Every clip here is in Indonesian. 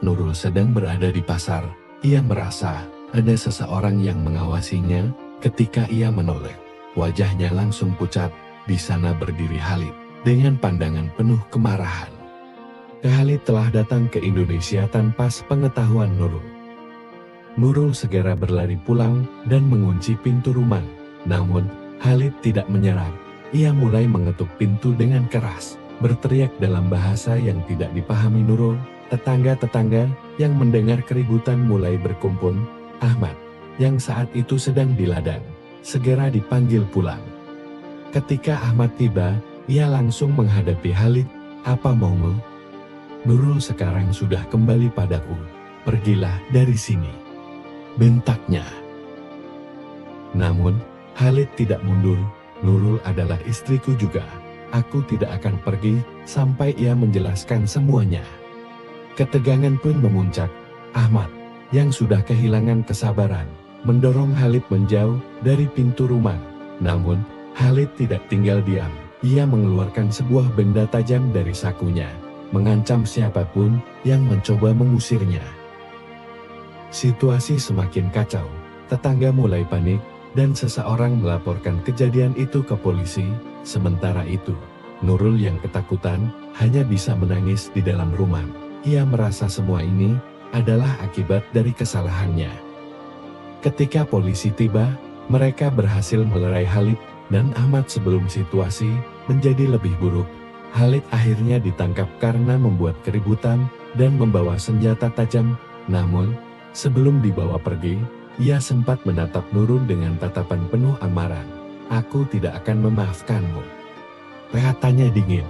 Nurul sedang berada di pasar, ia merasa ada seseorang yang mengawasinya. Ketika ia menoleh, wajahnya langsung pucat. Di sana berdiri Khalid dengan pandangan penuh kemarahan. Khalid telah datang ke Indonesia tanpa sepengetahuan Nurul. Nurul segera berlari pulang dan mengunci pintu rumah. Namun, Khalid tidak menyerah. Ia mulai mengetuk pintu dengan keras, berteriak dalam bahasa yang tidak dipahami Nurul. Tetangga-tetangga yang mendengar keributan mulai berkumpul. Ahmad, yang saat itu sedang di ladang, segera dipanggil pulang. Ketika Ahmad tiba, ia langsung menghadapi Khalid. "Apa maumu?" "Nurul sekarang sudah kembali padaku. Pergilah dari sini," bentaknya. Namun, Khalid tidak mundur. "Nurul adalah istriku juga. Aku tidak akan pergi sampai ia menjelaskan semuanya." Ketegangan pun memuncak. Ahmad, yang sudah kehilangan kesabaran, mendorong Khalid menjauh dari pintu rumah. Namun, Khalid tidak tinggal diam. Ia mengeluarkan sebuah benda tajam dari sakunya, mengancam siapapun yang mencoba mengusirnya. Situasi semakin kacau. Tetangga mulai panik, dan seseorang melaporkan kejadian itu ke polisi. Sementara itu, Nurul yang ketakutan hanya bisa menangis di dalam rumah. Ia merasa semua ini adalah akibat dari kesalahannya. Ketika polisi tiba, mereka berhasil melerai Khalid dan Ahmad sebelum situasi menjadi lebih buruk. Khalid akhirnya ditangkap karena membuat keributan dan membawa senjata tajam. Namun, sebelum dibawa pergi, ia sempat menatap Nurul dengan tatapan penuh amarah. "Aku tidak akan memaafkanmu," katanya dingin.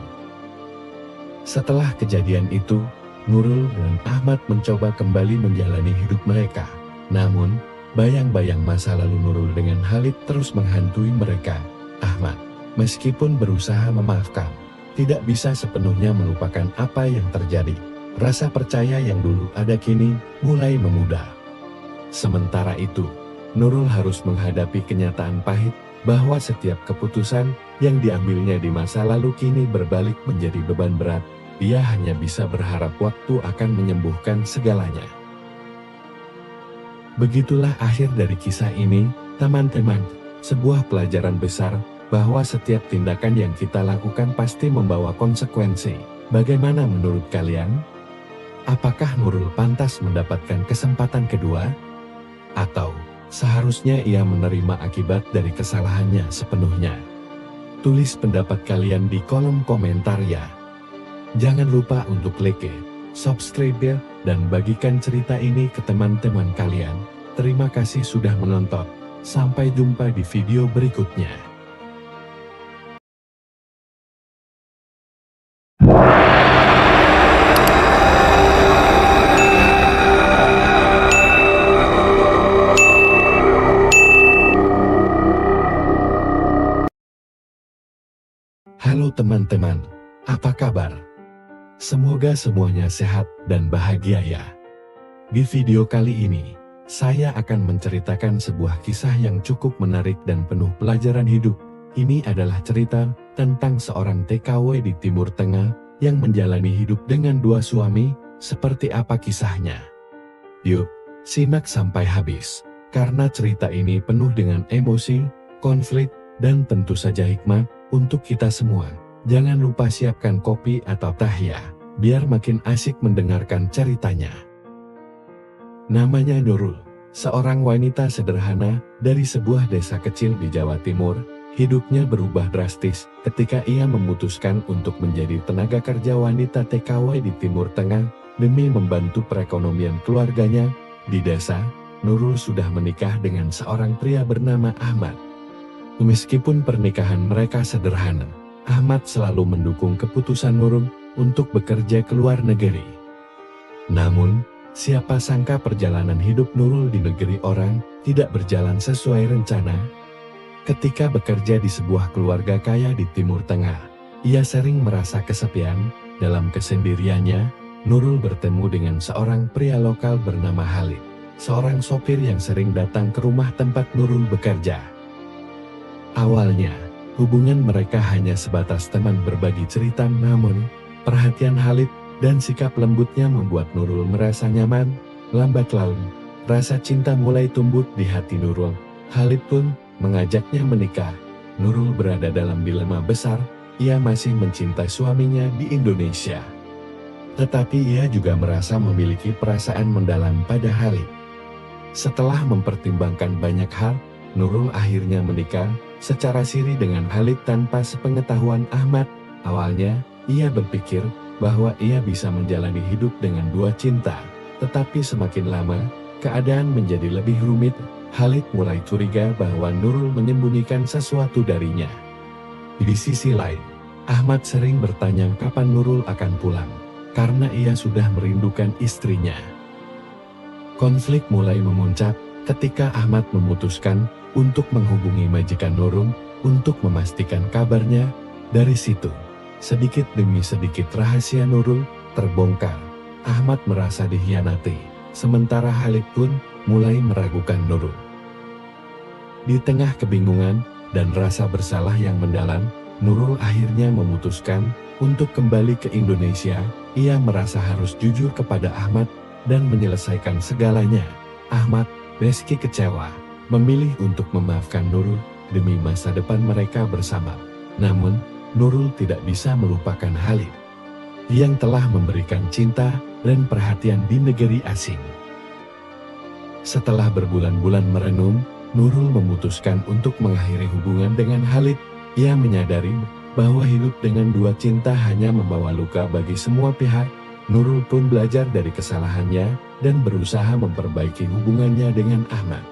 Setelah kejadian itu, Nurul dan Ahmad mencoba kembali menjalani hidup mereka. Namun, bayang-bayang masa lalu Nurul dengan Khalid terus menghantui mereka. Ahmad, meskipun berusaha memaafkan, tidak bisa sepenuhnya melupakan apa yang terjadi. Rasa percaya yang dulu ada kini mulai memudar. Sementara itu, Nurul harus menghadapi kenyataan pahit bahwa setiap keputusan yang diambilnya di masa lalu kini berbalik menjadi beban berat. Ia hanya bisa berharap waktu akan menyembuhkan segalanya. Begitulah akhir dari kisah ini, teman-teman. Sebuah pelajaran besar bahwa setiap tindakan yang kita lakukan pasti membawa konsekuensi. Bagaimana menurut kalian? Apakah Nurul pantas mendapatkan kesempatan kedua? Atau seharusnya ia menerima akibat dari kesalahannya sepenuhnya? Tulis pendapat kalian di kolom komentar ya. Jangan lupa untuk like, subscribe, dan bagikan cerita ini ke teman-teman kalian. Terima kasih sudah menonton. Sampai jumpa di video berikutnya. Halo teman-teman, apa kabar? Semoga semuanya sehat dan bahagia ya. Di video kali ini, saya akan menceritakan sebuah kisah yang cukup menarik dan penuh pelajaran hidup. Ini adalah cerita tentang seorang TKW di Timur Tengah yang menjalani hidup dengan dua suami. Seperti apa kisahnya? Yuk, simak sampai habis, karena cerita ini penuh dengan emosi, konflik, dan tentu saja hikmah untuk kita semua. Jangan lupa siapkan kopi atau teh ya, biar makin asik mendengarkan ceritanya. Namanya Nurul, seorang wanita sederhana dari sebuah desa kecil di Jawa Timur. Hidupnya berubah drastis ketika ia memutuskan untuk menjadi tenaga kerja wanita TKW di Timur Tengah demi membantu perekonomian keluarganya. Di desa, Nurul sudah menikah dengan seorang pria bernama Ahmad. Meskipun pernikahan mereka sederhana, Ahmad selalu mendukung keputusan Nurul untuk bekerja ke luar negeri. Namun, siapa sangka perjalanan hidup Nurul di negeri orang tidak berjalan sesuai rencana. Ketika bekerja di sebuah keluarga kaya di Timur Tengah, ia sering merasa kesepian. Dalam kesendiriannya, Nurul bertemu dengan seorang pria lokal bernama Khalid, seorang sopir yang sering datang ke rumah tempat Nurul bekerja. Awalnya, hubungan mereka hanya sebatas teman berbagi cerita, namun perhatian Khalid dan sikap lembutnya membuat Nurul merasa nyaman. Lambat laun, rasa cinta mulai tumbuh di hati Nurul. Khalid pun mengajaknya menikah. Nurul berada dalam dilema besar, ia masih mencintai suaminya di Indonesia. Tetapi ia juga merasa memiliki perasaan mendalam pada Khalid. Setelah mempertimbangkan banyak hal, Nurul akhirnya menikah secara siri dengan Khalid tanpa sepengetahuan Ahmad. Awalnya, ia berpikir bahwa ia bisa menjalani hidup dengan dua cinta. Tetapi semakin lama, keadaan menjadi lebih rumit. Khalid mulai curiga bahwa Nurul menyembunyikan sesuatu darinya. Di sisi lain, Ahmad sering bertanya kapan Nurul akan pulang, karena ia sudah merindukan istrinya. Konflik mulai memuncak ketika Ahmad memutuskan untuk menghubungi majikan Nurul untuk memastikan kabarnya. Dari situ, sedikit demi sedikit rahasia Nurul terbongkar. Ahmad merasa dikhianati, sementara Khalid pun mulai meragukan Nurul. Di tengah kebingungan dan rasa bersalah yang mendalam, Nurul akhirnya memutuskan untuk kembali ke Indonesia. Ia merasa harus jujur kepada Ahmad dan menyelesaikan segalanya. Ahmad, meski kecewa, memilih untuk memaafkan Nurul demi masa depan mereka bersama. Namun, Nurul tidak bisa melupakan Khalid yang telah memberikan cinta dan perhatian di negeri asing. Setelah berbulan-bulan merenung, Nurul memutuskan untuk mengakhiri hubungan dengan Khalid. Ia menyadari bahwa hidup dengan dua cinta hanya membawa luka bagi semua pihak. Nurul pun belajar dari kesalahannya dan berusaha memperbaiki hubungannya dengan Ahmad.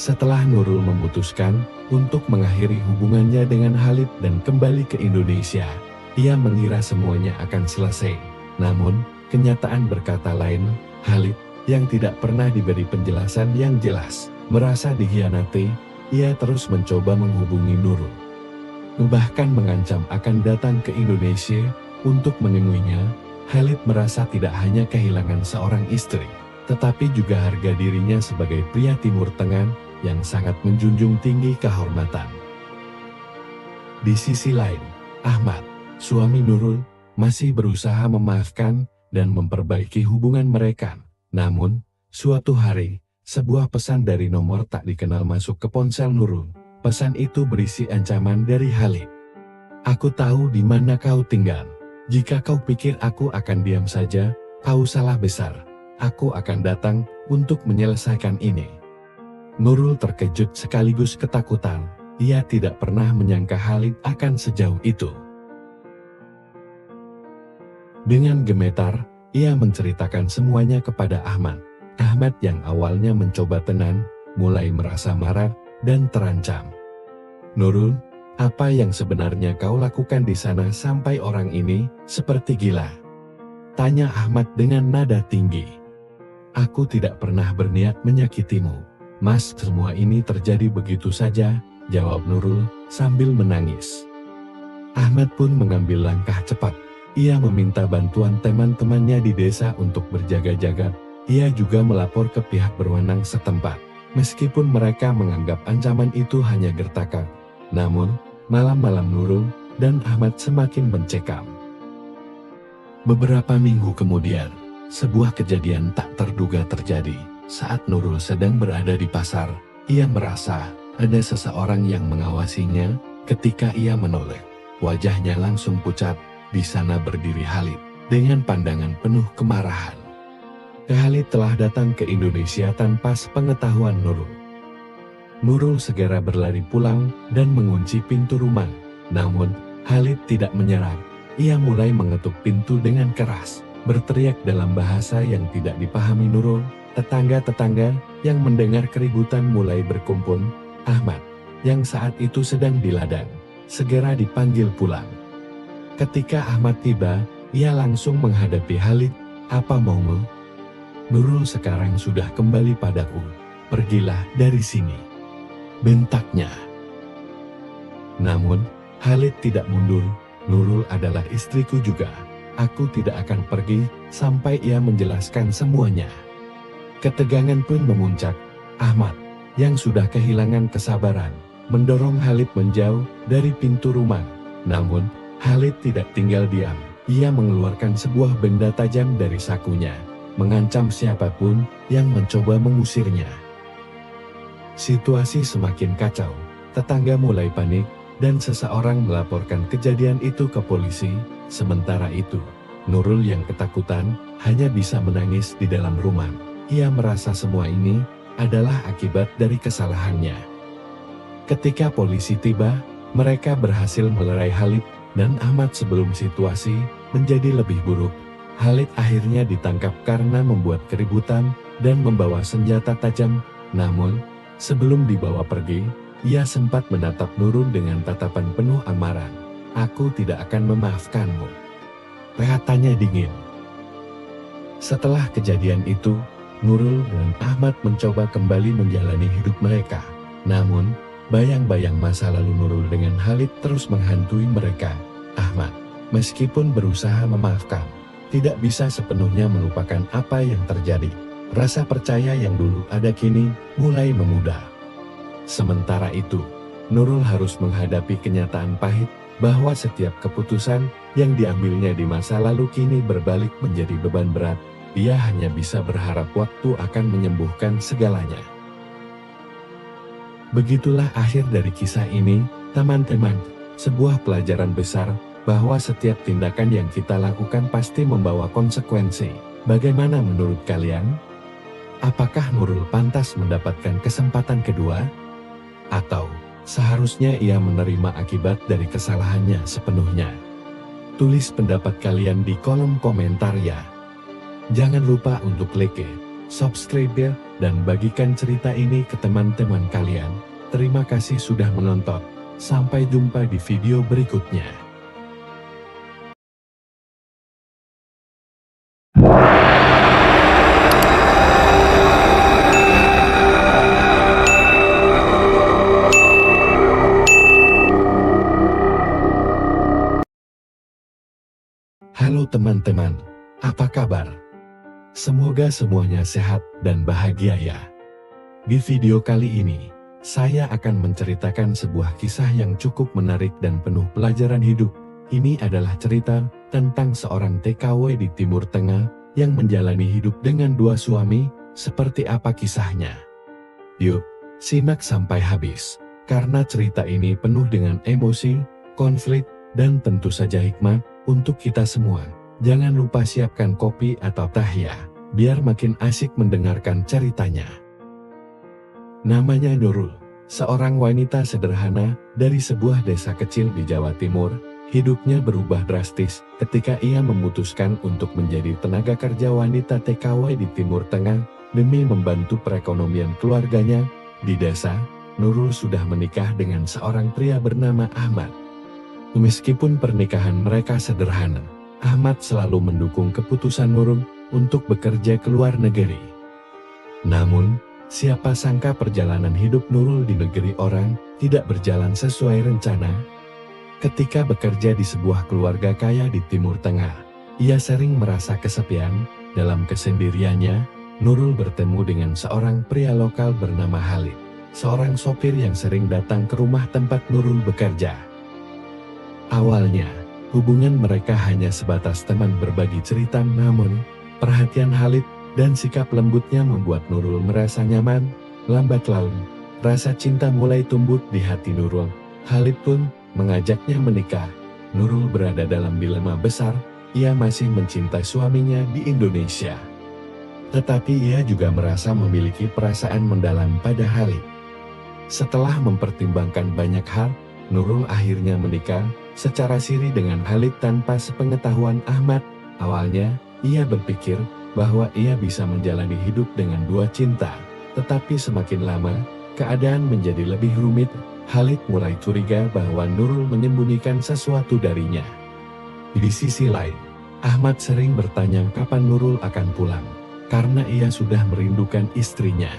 Setelah Nurul memutuskan untuk mengakhiri hubungannya dengan Khalid dan kembali ke Indonesia, ia mengira semuanya akan selesai. Namun, kenyataan berkata lain. Khalid, yang tidak pernah diberi penjelasan yang jelas, merasa dikhianati. Ia terus mencoba menghubungi Nurul, bahkan mengancam akan datang ke Indonesia untuk menemuinya. Khalid merasa tidak hanya kehilangan seorang istri, tetapi juga harga dirinya sebagai pria Timur Tengah yang sangat menjunjung tinggi kehormatan. Di sisi lain, Ahmad, suami Nurul, masih berusaha memaafkan dan memperbaiki hubungan mereka. Namun, suatu hari, sebuah pesan dari nomor tak dikenal masuk ke ponsel Nurul. Pesan itu berisi ancaman dari Khalid. "Aku tahu di mana kau tinggal. Jika kau pikir aku akan diam saja, kau salah besar. Aku akan datang untuk menyelesaikan ini." Nurul terkejut sekaligus ketakutan. Ia tidak pernah menyangka Khalid akan sejauh itu. Dengan gemetar, ia menceritakan semuanya kepada Ahmad. Ahmad yang awalnya mencoba tenang, mulai merasa marah dan terancam. "Nurul, apa yang sebenarnya kau lakukan di sana sampai orang ini seperti gila?" tanya Ahmad dengan nada tinggi. "Aku tidak pernah berniat menyakitimu, Mas. Semua ini terjadi begitu saja," jawab Nurul sambil menangis. Ahmad pun mengambil langkah cepat. Ia meminta bantuan teman-temannya di desa untuk berjaga-jaga. Ia juga melapor ke pihak berwenang setempat. Meskipun mereka menganggap ancaman itu hanya gertakan, namun malam-malam Nurul dan Ahmad semakin mencekam. Beberapa minggu kemudian, sebuah kejadian tak terduga terjadi. Saat Nurul sedang berada di pasar, ia merasa ada seseorang yang mengawasinya. Ketika ia menoleh, wajahnya langsung pucat. Di sana berdiri Khalid dengan pandangan penuh kemarahan. Khalid telah datang ke Indonesia tanpa sepengetahuan Nurul. Nurul segera berlari pulang dan mengunci pintu rumah. Namun, Khalid tidak menyerah. Ia mulai mengetuk pintu dengan keras, berteriak dalam bahasa yang tidak dipahami Nurul. Tetangga-tetangga yang mendengar keributan mulai berkumpul. Ahmad, yang saat itu sedang di ladang, segera dipanggil pulang. Ketika Ahmad tiba, ia langsung menghadapi Khalid. "Apa maumu? Nurul sekarang sudah kembali padaku. Pergilah dari sini," bentaknya. Namun, Khalid tidak mundur. "Nurul adalah istriku juga. Aku tidak akan pergi sampai ia menjelaskan semuanya." Ketegangan pun memuncak. Ahmad, yang sudah kehilangan kesabaran, mendorong Khalid menjauh dari pintu rumah. Namun, Khalid tidak tinggal diam. ia mengeluarkan sebuah benda tajam dari sakunya, mengancam siapapun yang mencoba mengusirnya. Situasi semakin kacau, tetangga mulai panik, dan seseorang melaporkan kejadian itu ke polisi. Sementara itu, Nurul yang ketakutan hanya bisa menangis di dalam rumah. Ia merasa semua ini adalah akibat dari kesalahannya. Ketika polisi tiba, mereka berhasil melerai Khalid dan Ahmad sebelum situasi menjadi lebih buruk. Khalid akhirnya ditangkap karena membuat keributan dan membawa senjata tajam. Namun, sebelum dibawa pergi, ia sempat menatap Nurul dengan tatapan penuh amarah. "Aku tidak akan memaafkanmu," katanya dingin. Setelah kejadian itu, Nurul dan Ahmad mencoba kembali menjalani hidup mereka. Namun, bayang-bayang masa lalu Nurul dengan Khalid terus menghantui mereka. Ahmad, meskipun berusaha memaafkan, tidak bisa sepenuhnya melupakan apa yang terjadi. Rasa percaya yang dulu ada kini mulai memudar. Sementara itu, Nurul harus menghadapi kenyataan pahit bahwa setiap keputusan yang diambilnya di masa lalu kini berbalik menjadi beban berat. Dia hanya bisa berharap waktu akan menyembuhkan segalanya. Begitulah akhir dari kisah ini, teman-teman. Sebuah pelajaran besar bahwa setiap tindakan yang kita lakukan pasti membawa konsekuensi. Bagaimana menurut kalian? Apakah Nurul pantas mendapatkan kesempatan kedua? Atau seharusnya ia menerima akibat dari kesalahannya sepenuhnya? Tulis pendapat kalian di kolom komentar ya. Jangan lupa untuk like, subscribe, dan bagikan cerita ini ke teman-teman kalian. Terima kasih sudah menonton. Sampai jumpa di video berikutnya. Halo teman-teman, apa kabar? Semoga semuanya sehat dan bahagia ya. Di video kali ini, saya akan menceritakan sebuah kisah yang cukup menarik dan penuh pelajaran hidup. Ini adalah cerita tentang seorang TKW di Timur Tengah yang menjalani hidup dengan dua suami. Seperti apa kisahnya? Yuk, simak sampai habis. Karena cerita ini penuh dengan emosi, konflik, dan tentu saja hikmah untuk kita semua. Jangan lupa siapkan kopi atau teh ya, biar makin asik mendengarkan ceritanya. Namanya Nurul, seorang wanita sederhana dari sebuah desa kecil di Jawa Timur. Hidupnya berubah drastis ketika ia memutuskan untuk menjadi tenaga kerja wanita TKW di Timur Tengah demi membantu perekonomian keluarganya. Di desa, Nurul sudah menikah dengan seorang pria bernama Ahmad. Meskipun pernikahan mereka sederhana, Ahmad selalu mendukung keputusan Nurul untuk bekerja ke luar negeri. Namun, siapa sangka perjalanan hidup Nurul di negeri orang tidak berjalan sesuai rencana. Ketika bekerja di sebuah keluarga kaya di Timur Tengah, ia sering merasa kesepian. Dalam kesendiriannya, Nurul bertemu dengan seorang pria lokal bernama Khalid, seorang sopir yang sering datang ke rumah tempat Nurul bekerja. Awalnya, hubungan mereka hanya sebatas teman berbagi cerita, namun perhatian Khalid dan sikap lembutnya membuat Nurul merasa nyaman. Lambat laun, rasa cinta mulai tumbuh di hati Nurul. Khalid pun mengajaknya menikah. Nurul berada dalam dilema besar. Ia masih mencintai suaminya di Indonesia, tetapi ia juga merasa memiliki perasaan mendalam pada Khalid. Setelah mempertimbangkan banyak hal, Nurul akhirnya menikah secara siri dengan Khalid tanpa sepengetahuan Ahmad. Awalnya, ia berpikir bahwa ia bisa menjalani hidup dengan dua cinta. Tetapi semakin lama, keadaan menjadi lebih rumit. Khalid mulai curiga bahwa Nurul menyembunyikan sesuatu darinya. Di sisi lain, Ahmad sering bertanya kapan Nurul akan pulang, karena ia sudah merindukan istrinya.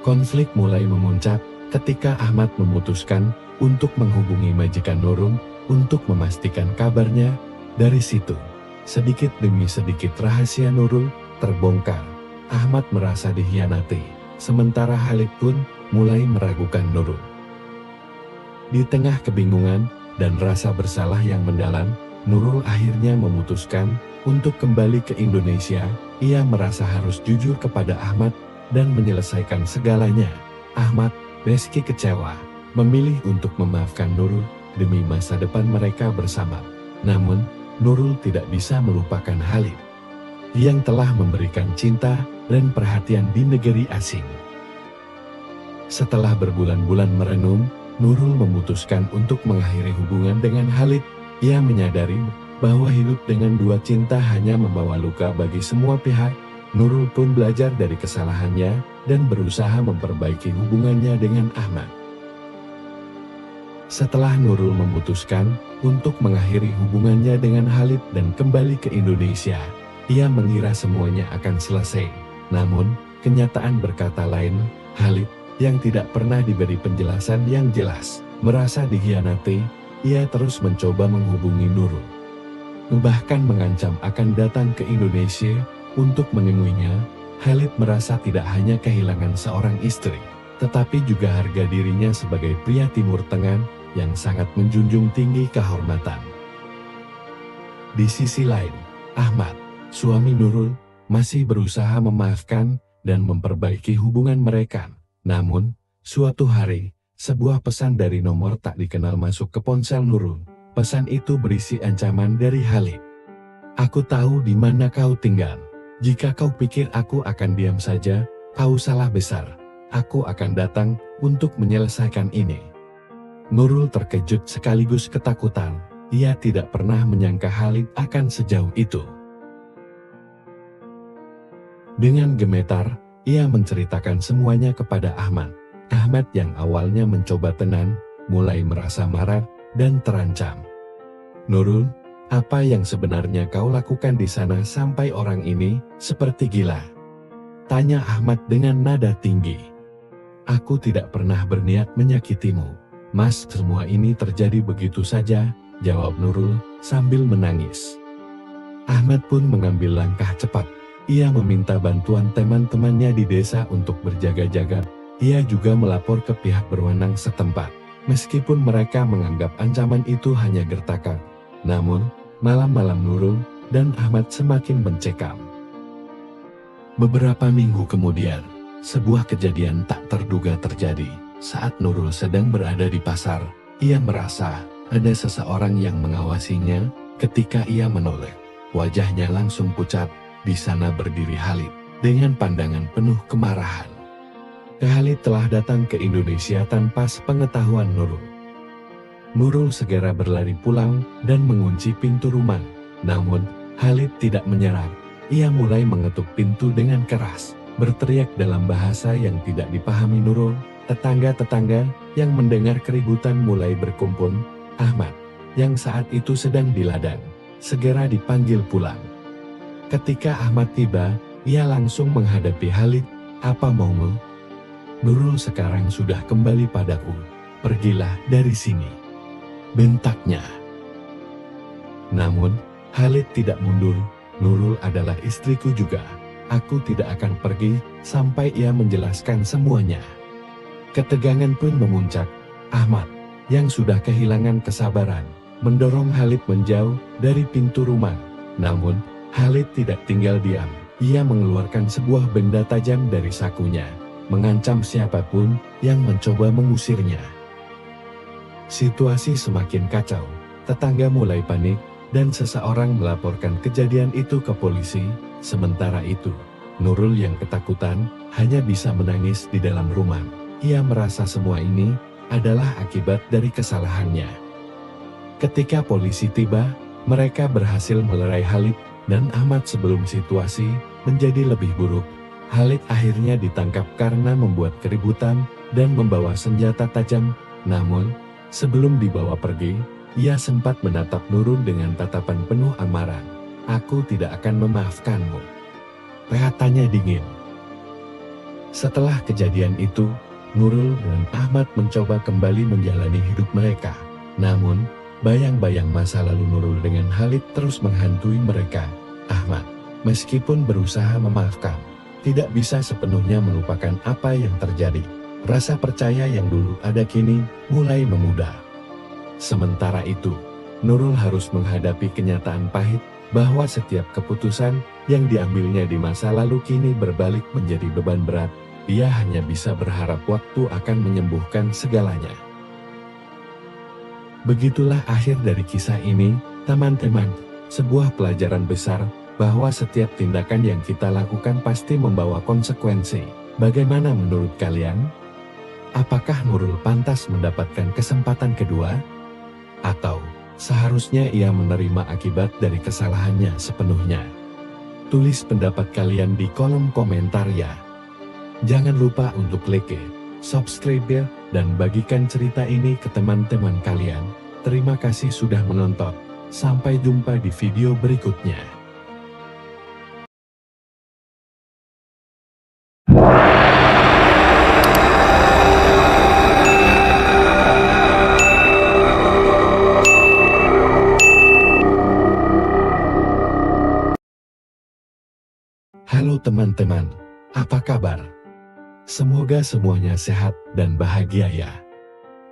Konflik mulai memuncak ketika Ahmad memutuskan untuk menghubungi majikan Nurul untuk memastikan kabarnya. Dari situ, sedikit demi sedikit rahasia Nurul terbongkar. Ahmad merasa dikhianati, sementara Khalid pun mulai meragukan Nurul. Di tengah kebingungan dan rasa bersalah yang mendalam, Nurul akhirnya memutuskan untuk kembali ke Indonesia. Ia merasa harus jujur kepada Ahmad dan menyelesaikan segalanya. Ahmad, meski kecewa, memilih untuk memaafkan Nurul demi masa depan mereka bersama. Namun, Nurul tidak bisa melupakan Khalid yang telah memberikan cinta dan perhatian di negeri asing. Setelah berbulan-bulan merenung, Nurul memutuskan untuk mengakhiri hubungan dengan Khalid. Ia menyadari bahwa hidup dengan dua cinta hanya membawa luka bagi semua pihak. Nurul pun belajar dari kesalahannya dan berusaha memperbaiki hubungannya dengan Ahmad. Setelah Nurul memutuskan untuk mengakhiri hubungannya dengan Khalid dan kembali ke Indonesia, ia mengira semuanya akan selesai. Namun, kenyataan berkata lain. Khalid, yang tidak pernah diberi penjelasan yang jelas, merasa dikhianati. Ia terus mencoba menghubungi Nurul, bahkan mengancam akan datang ke Indonesia untuk menemuinya. Khalid merasa tidak hanya kehilangan seorang istri, tetapi juga harga dirinya sebagai pria Timur Tengah yang sangat menjunjung tinggi kehormatan. Di sisi lain, Ahmad, suami Nurul, masih berusaha memaafkan dan memperbaiki hubungan mereka. Namun, suatu hari, sebuah pesan dari nomor tak dikenal masuk ke ponsel Nurul. Pesan itu berisi ancaman dari Khalid. "Aku tahu di mana kau tinggal. Jika kau pikir aku akan diam saja, kau salah besar. Aku akan datang untuk menyelesaikan ini." Nurul terkejut sekaligus ketakutan. Ia tidak pernah menyangka Khalid akan sejauh itu. Dengan gemetar, ia menceritakan semuanya kepada Ahmad. Ahmad yang awalnya mencoba tenang, mulai merasa marah dan terancam. "Nurul, apa yang sebenarnya kau lakukan di sana sampai orang ini seperti gila?" tanya Ahmad dengan nada tinggi. "Aku tidak pernah berniat menyakitimu, Mas. Semua ini terjadi begitu saja," jawab Nurul sambil menangis. Ahmad pun mengambil langkah cepat. Ia meminta bantuan teman-temannya di desa untuk berjaga-jaga. Ia juga melapor ke pihak berwenang setempat. Meskipun mereka menganggap ancaman itu hanya gertakan, namun malam-malam Nurul dan Ahmad semakin mencekam. Beberapa minggu kemudian, sebuah kejadian tak terduga terjadi. Saat Nurul sedang berada di pasar, ia merasa ada seseorang yang mengawasinya. Ketika ia menoleh, wajahnya langsung pucat. Di sana berdiri Khalid dengan pandangan penuh kemarahan. Khalid telah datang ke Indonesia tanpa sepengetahuan Nurul. Nurul segera berlari pulang dan mengunci pintu rumah. Namun, Khalid tidak menyerah. Ia mulai mengetuk pintu dengan keras, berteriak dalam bahasa yang tidak dipahami Nurul. Tetangga-tetangga yang mendengar keributan mulai berkumpul. Ahmad, yang saat itu sedang di ladang, segera dipanggil pulang. Ketika Ahmad tiba, ia langsung menghadapi Khalid. "Apa maumu? Nurul sekarang sudah kembali padaku. Pergilah dari sini," bentaknya. Namun, Khalid tidak mundur. "Nurul adalah istriku juga. Aku tidak akan pergi sampai ia menjelaskan semuanya." Ketegangan pun memuncak. Ahmad, yang sudah kehilangan kesabaran, mendorong Khalid menjauh dari pintu rumah. Namun, Khalid tidak tinggal diam. Ia mengeluarkan sebuah benda tajam dari sakunya, mengancam siapapun yang mencoba mengusirnya. Situasi semakin kacau. Tetangga mulai panik, dan seseorang melaporkan kejadian itu ke polisi. Sementara itu, Nurul yang ketakutan hanya bisa menangis di dalam rumah. Ia merasa semua ini adalah akibat dari kesalahannya. Ketika polisi tiba, mereka berhasil melerai Khalid dan Ahmad sebelum situasi menjadi lebih buruk. Khalid akhirnya ditangkap karena membuat keributan dan membawa senjata tajam. Namun, sebelum dibawa pergi, ia sempat menatap Nurul dengan tatapan penuh amarah. "Aku tidak akan memaafkanmu," katanya dingin. Setelah kejadian itu, Nurul dan Ahmad mencoba kembali menjalani hidup mereka. Namun, bayang-bayang masa lalu Nurul dengan Khalid terus menghantui mereka. Ahmad, meskipun berusaha memaafkan, tidak bisa sepenuhnya melupakan apa yang terjadi. Rasa percaya yang dulu ada kini mulai memudar. Sementara itu, Nurul harus menghadapi kenyataan pahit bahwa setiap keputusan yang diambilnya di masa lalu kini berbalik menjadi beban berat. Ia hanya bisa berharap waktu akan menyembuhkan segalanya. Begitulah akhir dari kisah ini, teman-teman. Sebuah pelajaran besar bahwa setiap tindakan yang kita lakukan pasti membawa konsekuensi. Bagaimana menurut kalian? Apakah Nurul pantas mendapatkan kesempatan kedua? Atau seharusnya ia menerima akibat dari kesalahannya sepenuhnya? Tulis pendapat kalian di kolom komentar ya. Jangan lupa untuk like, subscribe, dan bagikan cerita ini ke teman-teman kalian. Terima kasih sudah menonton. Sampai jumpa di video berikutnya. Halo teman-teman, apa kabar? Semoga semuanya sehat dan bahagia ya.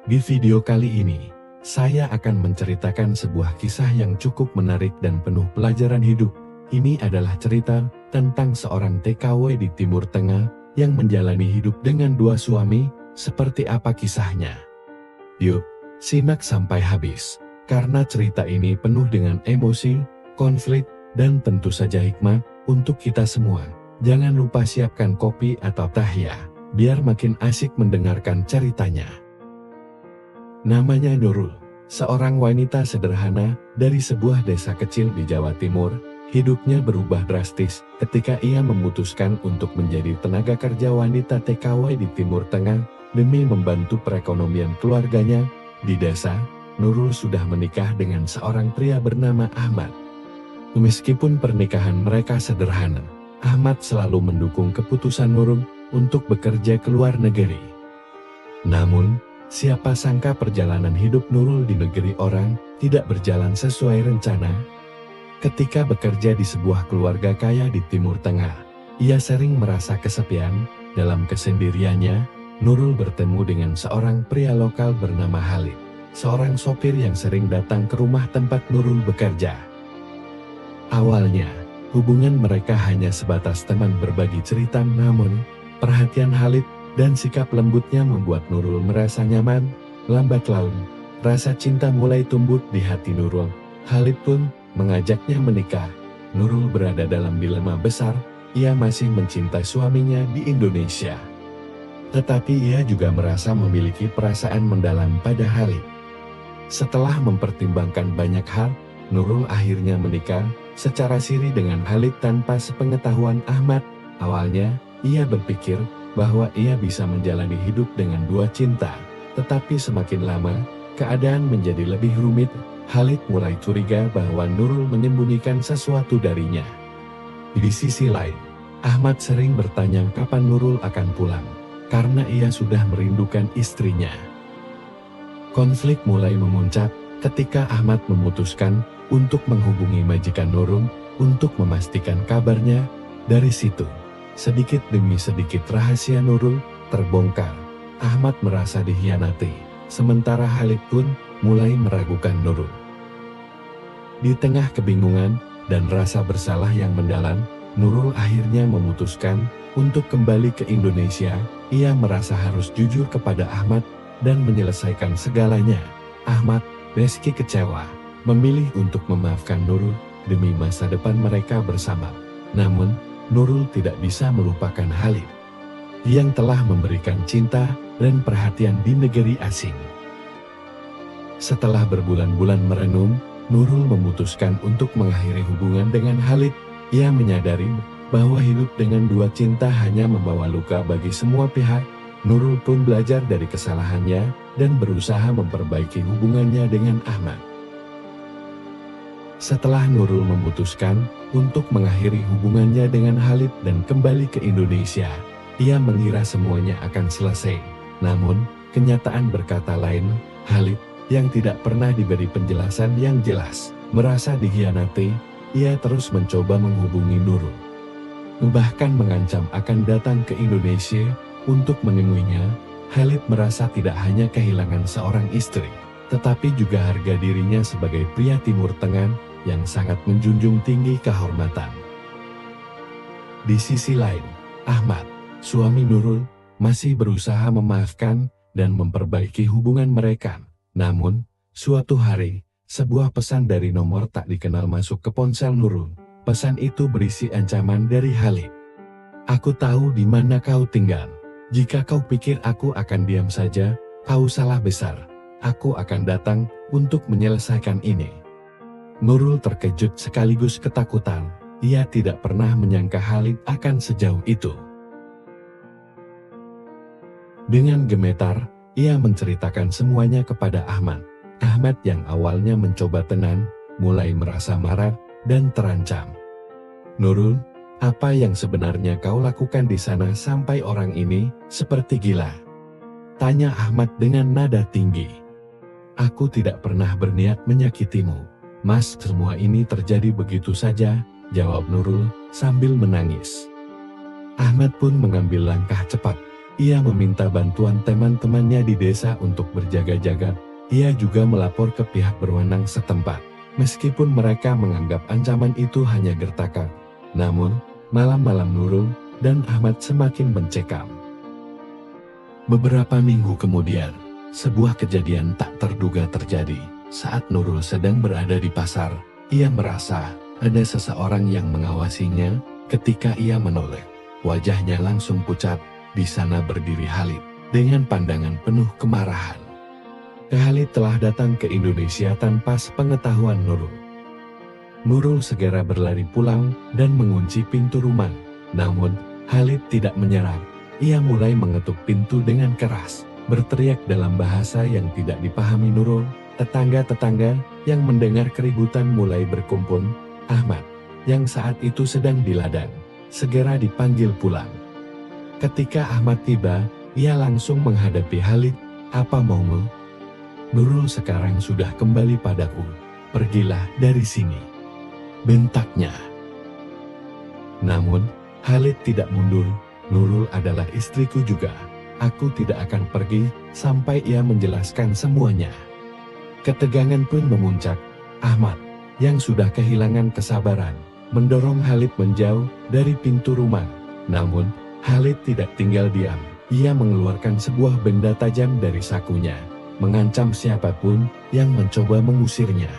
Di video kali ini, saya akan menceritakan sebuah kisah yang cukup menarik dan penuh pelajaran hidup. Ini adalah cerita tentang seorang TKW di Timur Tengah yang menjalani hidup dengan dua suami. Seperti apa kisahnya? Yuk, simak sampai habis. Karena cerita ini penuh dengan emosi, konflik, dan tentu saja hikmah untuk kita semua. Jangan lupa siapkan kopi atau teh ya, biar makin asik mendengarkan ceritanya. Namanya Nurul, seorang wanita sederhana dari sebuah desa kecil di Jawa Timur. Hidupnya berubah drastis ketika ia memutuskan untuk menjadi tenaga kerja wanita TKW di Timur Tengah demi membantu perekonomian keluarganya. Di desa, Nurul sudah menikah dengan seorang pria bernama Ahmad. Meskipun pernikahan mereka sederhana, Ahmad selalu mendukung keputusan Nurul untuk bekerja ke luar negeri. Namun, siapa sangka perjalanan hidup Nurul di negeri orang tidak berjalan sesuai rencana. Ketika bekerja di sebuah keluarga kaya di Timur Tengah, ia sering merasa kesepian. Dalam kesendiriannya, Nurul bertemu dengan seorang pria lokal bernama Halid, seorang sopir yang sering datang ke rumah tempat Nurul bekerja. Awalnya, hubungan mereka hanya sebatas teman berbagi cerita, namun perhatian Halid dan sikap lembutnya membuat Nurul merasa nyaman. Lambat laun, rasa cinta mulai tumbuh di hati Nurul. Halid pun mengajaknya menikah. Nurul berada dalam dilema besar. Ia masih mencintai suaminya di Indonesia, tetapi ia juga merasa memiliki perasaan mendalam pada Halid. Setelah mempertimbangkan banyak hal, Nurul akhirnya menikah secara siri dengan Halid tanpa sepengetahuan Ahmad. Awalnya, ia berpikir bahwa ia bisa menjalani hidup dengan dua cinta, tetapi semakin lama, keadaan menjadi lebih rumit. Halid mulai curiga bahwa Nurul menyembunyikan sesuatu darinya. Di sisi lain, Ahmad sering bertanya kapan Nurul akan pulang, karena ia sudah merindukan istrinya. Konflik mulai memuncak ketika Ahmad memutuskan untuk menghubungi majikan Nurul untuk memastikan kabarnya. Dari situ, sedikit demi sedikit rahasia Nurul terbongkar. Ahmad merasa dikhianati, sementara Halid pun mulai meragukan Nurul. Di tengah kebingungan dan rasa bersalah yang mendalam, Nurul akhirnya memutuskan untuk kembali ke Indonesia. Ia merasa harus jujur kepada Ahmad dan menyelesaikan segalanya. Ahmad, meski kecewa, memilih untuk memaafkan Nurul demi masa depan mereka bersama. Namun, Nurul tidak bisa melupakan Halid yang telah memberikan cinta dan perhatian di negeri asing. Setelah berbulan-bulan merenung, Nurul memutuskan untuk mengakhiri hubungan dengan Halid. Ia menyadari bahwa hidup dengan dua cinta hanya membawa luka bagi semua pihak. Nurul pun belajar dari kesalahannya dan berusaha memperbaiki hubungannya dengan Ahmad. Setelah Nurul memutuskan untuk mengakhiri hubungannya dengan Halid dan kembali ke Indonesia, ia mengira semuanya akan selesai. Namun, kenyataan berkata lain. Halid, yang tidak pernah diberi penjelasan yang jelas, merasa dikhianati. Ia terus mencoba menghubungi Nurul, bahkan mengancam akan datang ke Indonesia untuk menemuinya. Halid merasa tidak hanya kehilangan seorang istri, tetapi juga harga dirinya sebagai pria Timur Tengah yang sangat menjunjung tinggi kehormatan. Di sisi lain, Ahmad, suami Nurul, masih berusaha memaafkan dan memperbaiki hubungan mereka. Namun, suatu hari, sebuah pesan dari nomor tak dikenal masuk ke ponsel Nurul. Pesan itu berisi ancaman dari Khalid. "Aku tahu di mana kau tinggal. Jika kau pikir aku akan diam saja, kau salah besar. Aku akan datang untuk menyelesaikan ini." Nurul terkejut sekaligus ketakutan. Ia tidak pernah menyangka Khalid akan sejauh itu. Dengan gemetar, ia menceritakan semuanya kepada Ahmad. Ahmad yang awalnya mencoba tenang, mulai merasa marah dan terancam. "Nurul, apa yang sebenarnya kau lakukan di sana sampai orang ini seperti gila?" tanya Ahmad dengan nada tinggi. "Aku tidak pernah berniat menyakitimu, Mas. Semua ini terjadi begitu saja," jawab Nurul sambil menangis. Ahmad pun mengambil langkah cepat. Ia meminta bantuan teman-temannya di desa untuk berjaga-jaga. Ia juga melapor ke pihak berwenang setempat. Meskipun mereka menganggap ancaman itu hanya gertakan, namun malam-malam Nurul dan Ahmad semakin mencekam. Beberapa minggu kemudian, sebuah kejadian tak terduga terjadi. Saat Nurul sedang berada di pasar, ia merasa ada seseorang yang mengawasinya. Ketika ia menoleh, wajahnya langsung pucat. Di sana berdiri Khalid dengan pandangan penuh kemarahan. Khalid telah datang ke Indonesia tanpa sepengetahuan Nurul. Nurul segera berlari pulang dan mengunci pintu rumah. Namun, Khalid tidak menyerah. Ia mulai mengetuk pintu dengan keras, berteriak dalam bahasa yang tidak dipahami Nurul. Tetangga-tetangga yang mendengar keributan mulai berkumpul. Ahmad, yang saat itu sedang di ladang, segera dipanggil pulang. Ketika Ahmad tiba, ia langsung menghadapi Khalid. "Apa maumu?" "Nurul sekarang sudah kembali padaku. Pergilah dari sini," bentaknya. Namun, Khalid tidak mundur. "Nurul adalah istriku juga. Aku tidak akan pergi sampai ia menjelaskan semuanya." Ketegangan pun memuncak. Ahmad, yang sudah kehilangan kesabaran, mendorong Khalid menjauh dari pintu rumah. Namun, Khalid tidak tinggal diam. Ia mengeluarkan sebuah benda tajam dari sakunya, mengancam siapapun yang mencoba mengusirnya.